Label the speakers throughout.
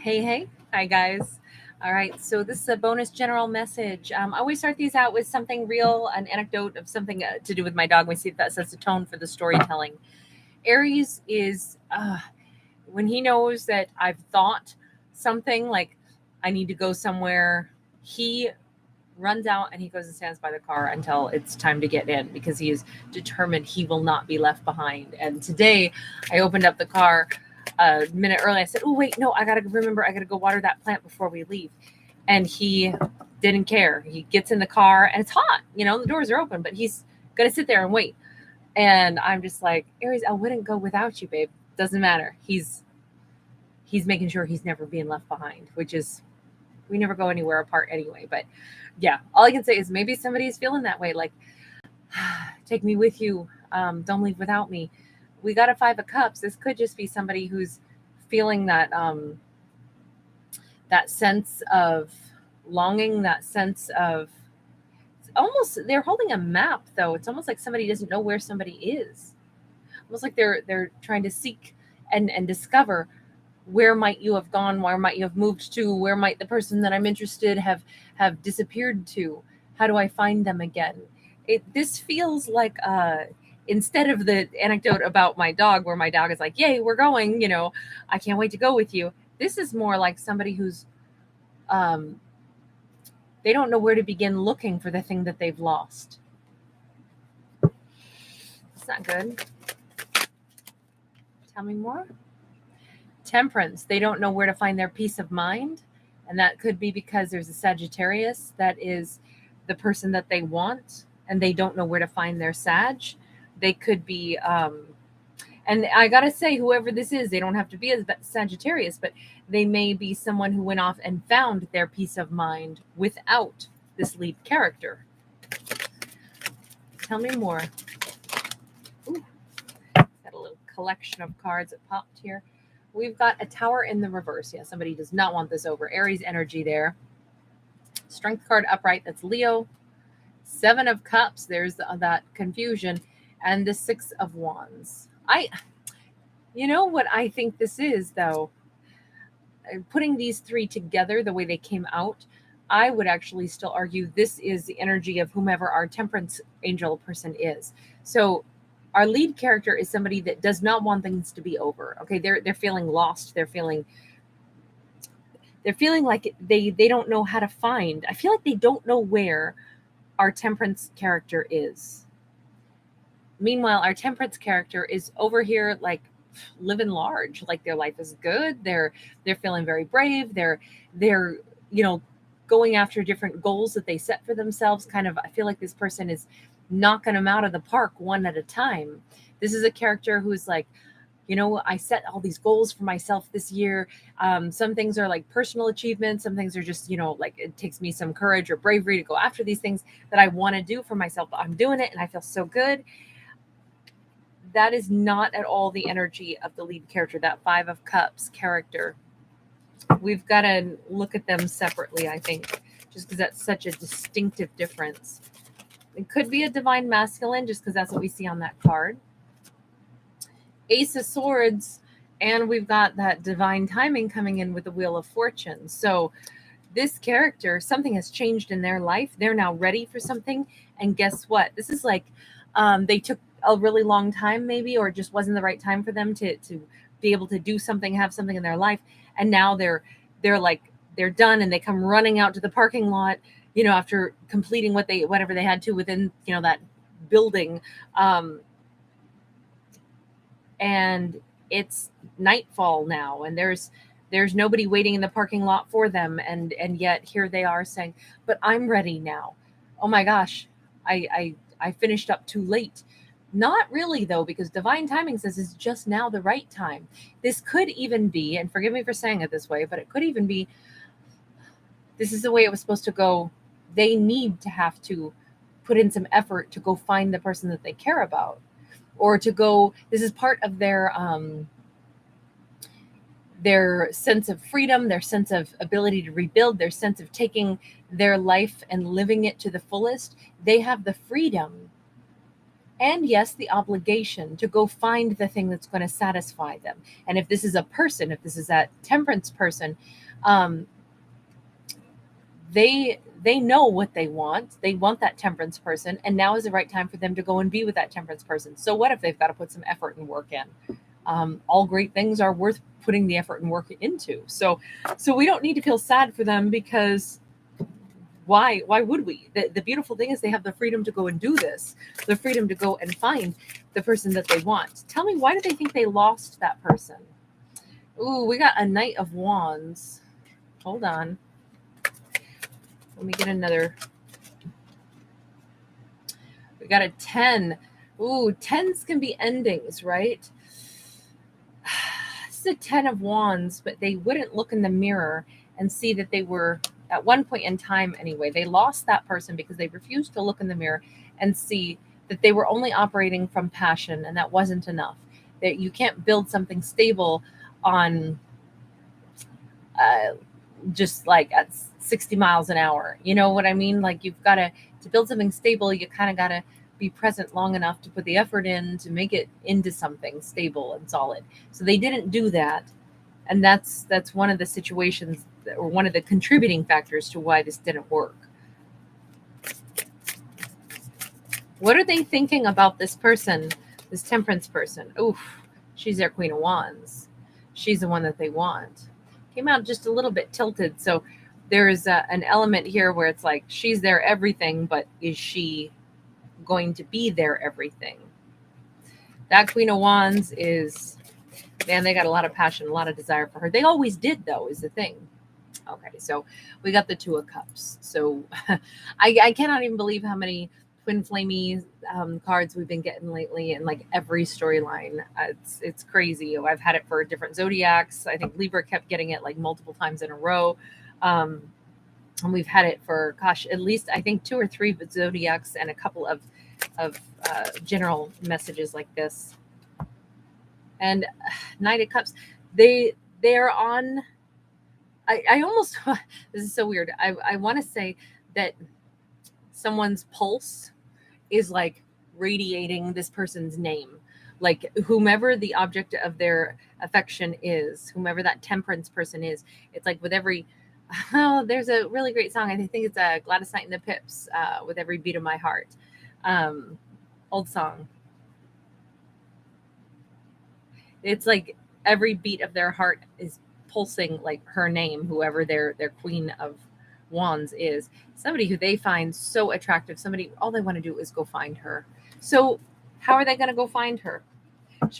Speaker 1: Hey. Hi, guys. All right. So this is a bonus general message. I always start these out with something real, an anecdote of something to do with my dog. We see if that sets the tone for the storytelling. Aries is when he knows that I've thought something like I need to go somewhere, he runs out and he goes and stands by the car until it's time to get in because he is determined he will not be left behind. And today I opened up the car a minute early. I said, oh, wait, no, I got to go water that plant before we leave. And he didn't care. He gets in the car and it's hot. The doors are open, but he's going to sit there and wait. And I'm just like, Aries, I wouldn't go without you, babe. Doesn't matter. He's making sure he's never being left behind, which is, we never go anywhere apart anyway. But yeah, all I can say is maybe somebody's feeling that way. Like, take me with you. Don't leave without me. We got a 5 of Cups. This could just be somebody who's feeling that that sense of longing, that sense of almost, they're holding a map though. It's almost like somebody doesn't know where somebody is. Almost like they're trying to seek and discover, where might you have gone? Where might you have moved to? Where might the person that I'm interested have disappeared to? How do I find them again? This feels like instead of the anecdote about my dog, where my dog is like, yay, we're going, I can't wait to go with you. This is more like somebody who's they don't know where to begin looking for the thing that they've lost. It's not good. Tell me more. Temperance. They don't know where to find their peace of mind. And that could be because there's a Sagittarius that is the person that they want, and they don't know where to find their Sag. They could be, and I got to say, whoever this is, they don't have to be a Sagittarius, but they may be someone who went off and found their peace of mind without this lead character. Tell me more. Ooh, got a little collection of cards that popped here. We've got a Tower in the reverse. Yeah, somebody does not want this over. Aries energy there. Strength card upright. That's Leo. 7 of Cups. There's that confusion. And the 6 of Wands. You know what I think this is, though? Putting these 3 together the way they came out, I would actually still argue this is the energy of whomever our temperance angel person is. So our lead character is somebody that does not want things to be over. Okay, they're feeling lost. They're feeling like they don't know how to find. I feel like they don't know where our temperance character is. Meanwhile, our temperance character is over here, like living large, like their life is good. They're feeling very brave. They're going after different goals that they set for themselves. Kind of, I feel like this person is knocking them out of the park one at a time. This is a character who's like, I set all these goals for myself this year. Some things are like personal achievements. Some things are just, like it takes me some courage or bravery to go after these things that I want to do for myself, but I'm doing it and I feel so good. That is not at all the energy of the lead character, that 5 of Cups character. We've got to look at them separately, I think, just because that's such a distinctive difference. It could be a divine masculine, just because that's what we see on that card. Ace of Swords, and we've got that divine timing coming in with the Wheel of Fortune. So this character, something has changed in their life. They're now ready for something. And guess what? This is like they took a really long time maybe, or it just wasn't the right time for them to be able to do something, have something in their life. And now they're done, and they come running out to the parking lot, after completing whatever they had to within, that building. And it's nightfall now, and there's nobody waiting in the parking lot for them. And yet here they are saying, but I'm ready now. Oh my gosh, I finished up too late. Not really, though, because divine timing says it's just now the right time. This could even be, and forgive me for saying it this way, but it could even be, this is the way it was supposed to go. They need to have to put in some effort to go find the person that they care about, or to go, this is part of their sense of freedom, their sense of ability to rebuild, their sense of taking their life and living it to the fullest. They have the freedom and yes, the obligation to go find the thing that's going to satisfy them. And if this is a person, if this is that temperance person, they know what they want. They want that temperance person, and now is the right time for them to go and be with that temperance person. So what if they've got to put some effort and work in? All great things are worth putting the effort and work into. So we don't need to feel sad for them, because why would we? The beautiful thing is they have the freedom to go and do this, the freedom to go and find the person that they want. Tell me, why do they think they lost that person? Ooh, we got a Knight of Wands. Hold on. Let me get another. We got a 10. Ooh, 10s can be endings, right? This is a 10 of Wands, but they wouldn't look in the mirror and see that they were, at one point in time anyway, they lost that person because they refused to look in the mirror and see that they were only operating from passion, and that wasn't enough. That you can't build something stable on just like at 60 miles an hour. You know what I mean? Like, you've got to build something stable, you kind of got to be present long enough to put the effort in to make it into something stable and solid. So they didn't do that. And that's one of the situations, or one of the contributing factors to why this didn't work. What are they thinking about this person, this temperance person? Oof, she's their Queen of Wands. She's the one that they want. Came out just a little bit tilted. So there's an element here where it's like, she's their everything, but is she going to be their everything? That Queen of Wands is, man, they got a lot of passion, a lot of desire for her. They always did, though, is the thing. Okay, so we got the Two of Cups. So I cannot even believe how many twin flamey cards we've been getting lately, and like every storyline. It's crazy. I've had it for different zodiacs. I think Libra kept getting it like multiple times in a row. And we've had it for, gosh, at least I think 2 or 3 zodiacs and a couple of general messages like this. And Knight of Cups, they're on. I almost, this is so weird. I want to say that someone's pulse is like radiating this person's name. Like, whomever the object of their affection is, whomever that temperance person is, it's like with every, oh, there's a really great song. I think it's Gladys Knight and the Pips, with every beat of my heart. Old song. It's like every beat of their heart is pulsing like her name, whoever their Queen of Wands is. Somebody who they find so attractive, somebody, all they want to do is go find her. So how are they going to go find her?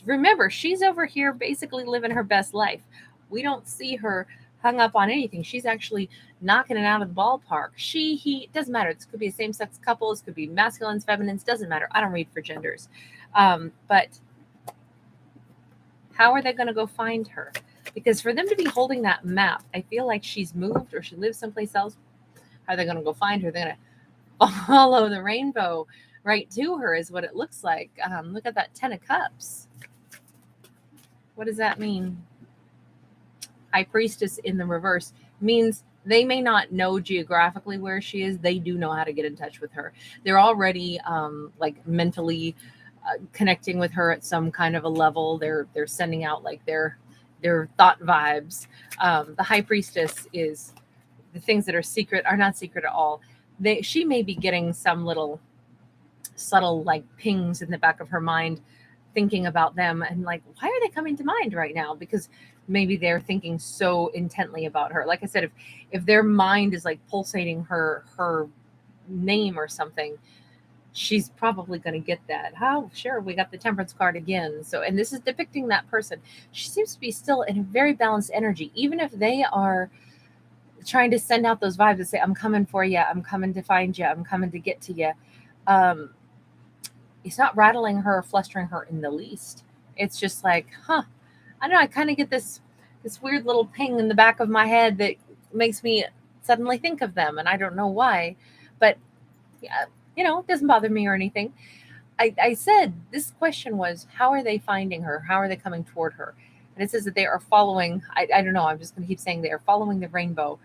Speaker 1: Remember, she's over here basically living her best life. We don't see her hung up on anything. She's actually knocking it out of the ballpark. He, doesn't matter. This could be a same-sex couple. This could be masculines, feminines, doesn't matter. I don't read for genders. But how are they going to go find her? Because for them to be holding that map, I feel like she's moved or she lives someplace else. How are they going to go find her? They're going to follow the rainbow right to her, is what it looks like. Look at that 10 of Cups. What does that mean? High Priestess in the reverse means they may not know geographically where she is. They do know how to get in touch with her. They're already like mentally connecting with her at some kind of a level. They're sending out like their thought vibes. The High Priestess is the things that are secret are not secret at all. She may be getting some little subtle like pings in the back of her mind, thinking about them, and like, why are they coming to mind right now? Because maybe they're thinking so intently about her. Like I said, if their mind is like pulsating her name or something, she's probably going to get that. Oh, sure. We got the Temperance card again. So, and this is depicting that person. She seems to be still in a very balanced energy, even if they are trying to send out those vibes and say, I'm coming for you. I'm coming to find you. I'm coming to get to you. It's not rattling her or flustering her in the least. It's just like, I don't know. I kind of get this weird little ping in the back of my head that makes me suddenly think of them. And I don't know why, but yeah, it doesn't bother me or anything. I said this question was, how are they finding her? How are they coming toward her? And it says that they are following, I don't know. I'm just going to keep saying they are following the rainbow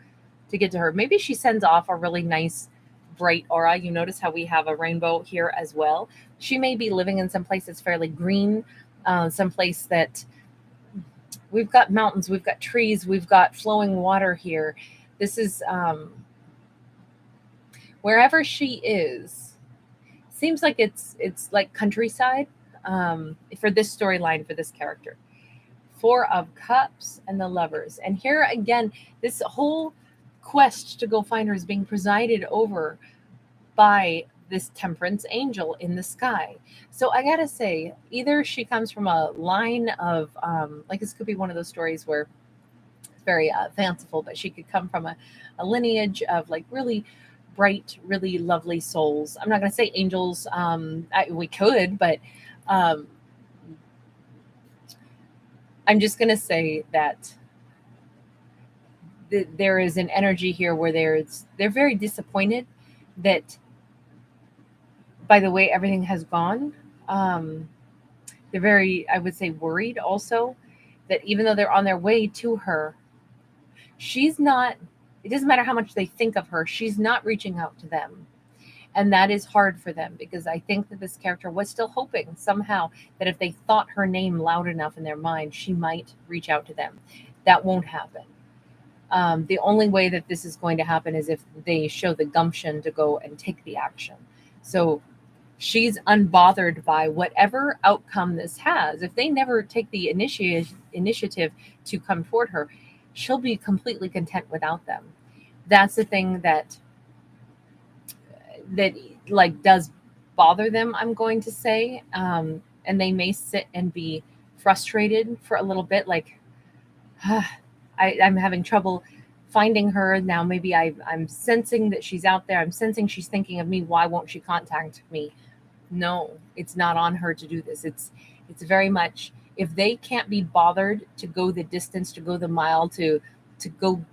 Speaker 1: to get to her. Maybe she sends off a really nice bright aura. You notice how we have a rainbow here as well. She may be living in some place that's fairly green, some place that we've got mountains, we've got trees, we've got flowing water here. This is wherever she is. Seems like it's like countryside for this storyline, for this character. Four of Cups and the Lovers. And here again, this whole quest to go find her is being presided over by this Temperance angel in the sky. So I gotta say, either she comes from a line of, like this could be one of those stories where it's very fanciful, but she could come from a lineage of like really bright, really lovely souls. I'm not gonna say angels. We could, but I'm just gonna say that there is an energy here where they're very disappointed that by the way everything has gone. They're very, I would say, worried also that even though they're on their way to her, she's not, it doesn't matter how much they think of her, she's not reaching out to them. And that is hard for them, because I think that this character was still hoping somehow that if they thought her name loud enough in their mind, she might reach out to them. That won't happen. The only way that this is going to happen is if they show the gumption to go and take the action. So she's unbothered by whatever outcome this has. If they never take the initiative to come toward her, she'll be completely content without them. That's the thing that like does bother them, I'm going to say. And they may sit and be frustrated for a little bit, like, I'm having trouble finding her now. Maybe I'm sensing that she's out there. I'm sensing she's thinking of me. Why won't she contact me? No, it's not on her to do this. It's very much, if they can't be bothered to go the distance, to go the mile, to go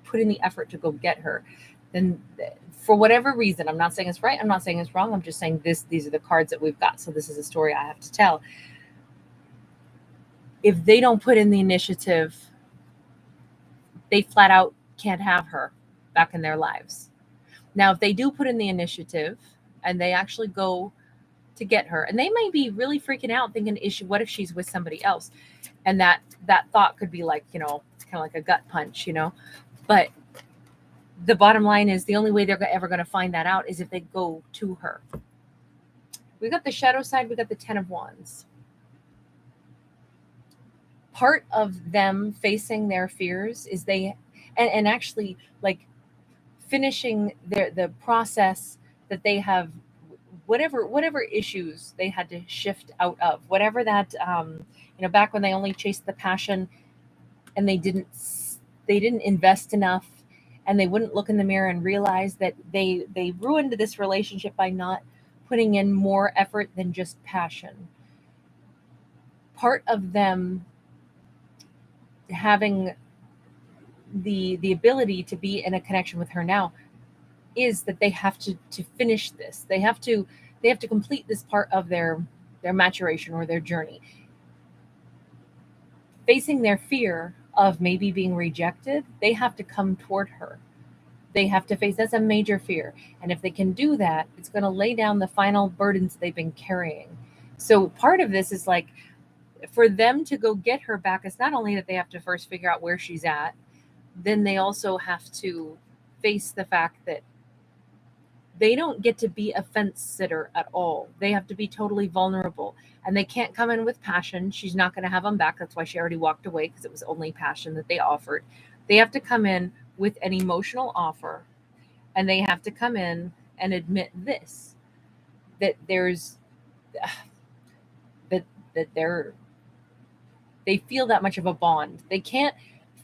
Speaker 1: put in the effort to go get her, then for whatever reason, I'm not saying it's right, I'm not saying it's wrong, I'm just saying these are the cards that we've got. So this is a story I have to tell. If they don't put in the initiative, they flat out can't have her back in their lives. Now, if they do put in the initiative and they actually go to get her, and they may be really freaking out thinking, what if she's with somebody else? And that thought could be like, kind of like a gut punch, but the bottom line is the only way they're ever going to find that out is if they go to her. We got the shadow side, we got the 10 of Wands. Part of them facing their fears is and actually like finishing the process that they have, whatever issues they had to shift out of, whatever that, back when they only chased the passion and they didn't invest enough, and they wouldn't look in the mirror and realize that they ruined this relationship by not putting in more effort than just passion. Part of them having the ability to be in a connection with her now is that they have to finish this. They have to complete this part of their maturation or their journey. Facing their fear of maybe being rejected, they have to come toward her. They have to face, that's a major fear. And if they can do that, it's going to lay down the final burdens they've been carrying. So part of this is like, for them to go get her back, it's not only that they have to first figure out where she's at, then they also have to face the fact that they don't get to be a fence sitter at all. They have to be totally vulnerable, and they can't come in with passion. She's not going to have them back. That's why she already walked away, because it was only passion that they offered. They have to come in with an emotional offer, and they have to come in and admit this, that there's that they feel that much of a bond. They can't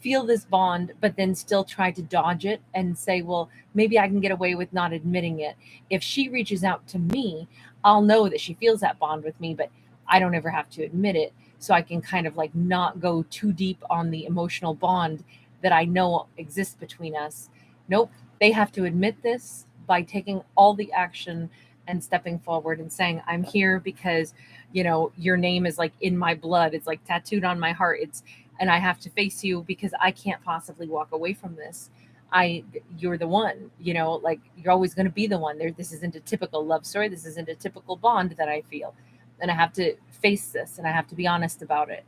Speaker 1: feel this bond, but then still try to dodge it and say, well, maybe I can get away with not admitting it. If she reaches out to me, I'll know that she feels that bond with me, but I don't ever have to admit it. So I can kind of like not go too deep on the emotional bond that I know exists between us. Nope. They have to admit this by taking all the action and stepping forward and saying, I'm here because, your name is like in my blood. It's like tattooed on my heart. And I have to face you because I can't possibly walk away from this. you're the one, like you're always going to be the one there. This isn't a typical love story. This isn't a typical bond that I feel. And I have to face this and I have to be honest about it.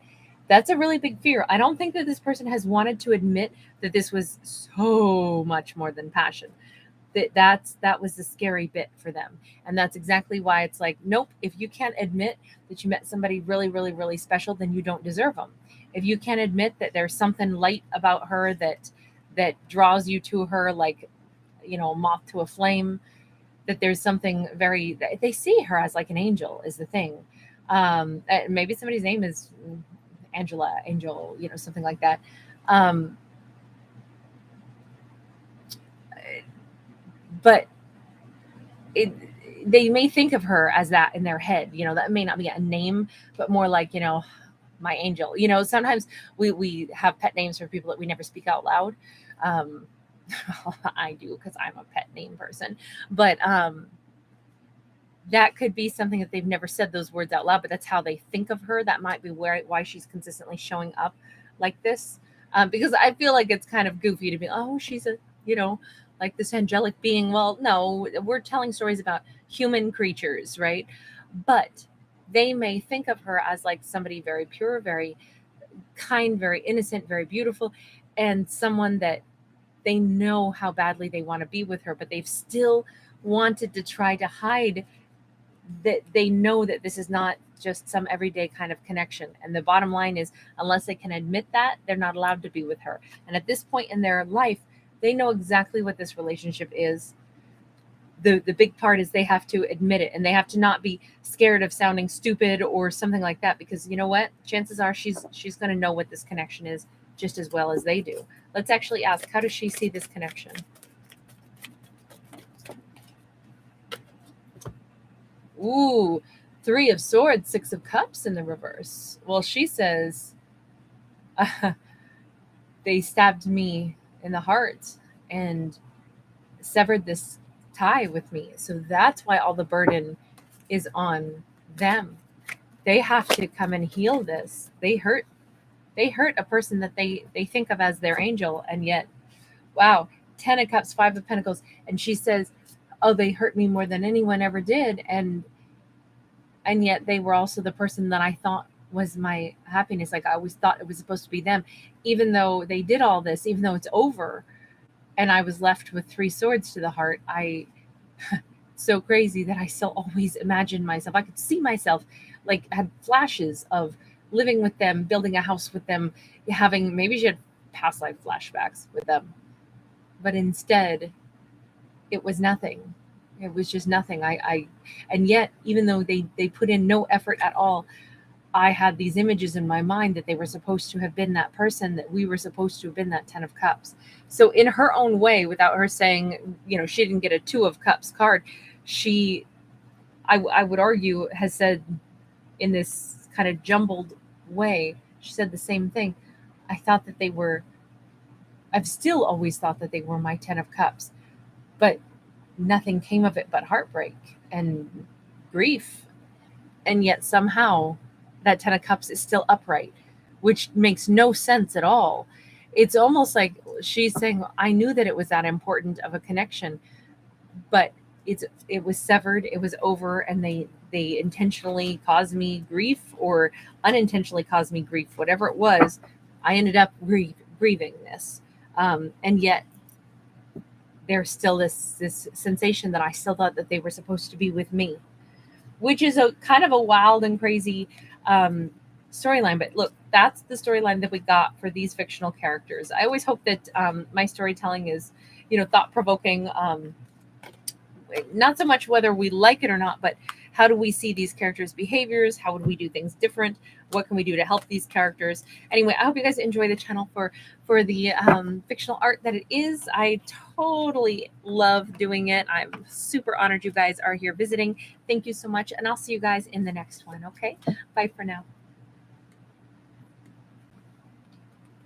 Speaker 1: That's a really big fear. I don't think that this person has wanted to admit that this was so much more than passion. That was the scary bit for them. And that's exactly why it's like, nope, if you can't admit that you met somebody really, really, really special, then you don't deserve them. If you can't admit that there's something light about her that draws you to her, like, moth to a flame, that there's something very, they see her as like an angel is the thing. Maybe somebody's name is Angela, Angel, something like that. But they may think of her as that in their head. That may not be a name, but more like, my angel. Sometimes we have pet names for people that we never speak out loud. I do, because I'm a pet name person. But that could be something that they've never said those words out loud, but that's how they think of her. That might be why she's consistently showing up like this. Because I feel like it's kind of goofy to be, oh, she's a, like this angelic being. Well, no, we're telling stories about human creatures, right? But they may think of her as like somebody very pure, very kind, very innocent, very beautiful, and someone that they know how badly they want to be with her, but they've still wanted to try to hide that they know that this is not just some everyday kind of connection. And the bottom line is, unless they can admit that, they're not allowed to be with her. And at this point in their life, they know exactly what this relationship is. The big part is they have to admit it, and they have to not be scared of sounding stupid or something like that, because you know what? Chances are she's going to know what this connection is just as well as they do. Let's actually ask, how does she see this connection? Ooh, 3 of Swords, 6 of Cups in the reverse. Well, she says, they stabbed me in the heart and severed this tie with me. So that's why all the burden is on them. They have to come and heal this. They hurt a person that they think of as their angel, and yet, wow, 10 of Cups, 5 of Pentacles, and she says, oh, they hurt me more than anyone ever did, and yet they were also the person that I thought was my happiness. Like, I always thought it was supposed to be them, even though they did all this, even though it's over, and I was left with 3 swords to the heart. So crazy that I still always imagined myself. I could see myself, like, had flashes of living with them, building a house with them, having, maybe she had past life flashbacks with them. But instead, it was nothing. It was just nothing. And yet, even though they put in no effort at all, I had these images in my mind that they were supposed to have been that person, that we were supposed to have been that 10 of Cups. So in her own way, without her saying, she didn't get a 2 of Cups card, I would argue, has said in this kind of jumbled way, she said the same thing. I've still always thought that they were my 10 of Cups, but nothing came of it but heartbreak and grief. And yet somehow that 10 of Cups is still upright, which makes no sense at all. It's almost like she's saying, I knew that it was that important of a connection, but it was severed, it was over, and they intentionally caused me grief, or unintentionally caused me grief, whatever it was. I ended up grieving this. And yet there's still this sensation that I still thought that they were supposed to be with me, which is a kind of a wild and crazy storyline. But look, that's the storyline that we got for these fictional characters. I always hope that my storytelling is, thought-provoking. Not so much whether we like it or not, but how do we see these characters' behaviors? How would we do things different? What can we do to help these characters? Anyway, I hope you guys enjoy the channel for the fictional art that it is. I totally love doing it. I'm super honored you guys are here visiting. Thank you so much, and I'll see you guys in the next one, okay? Bye for now.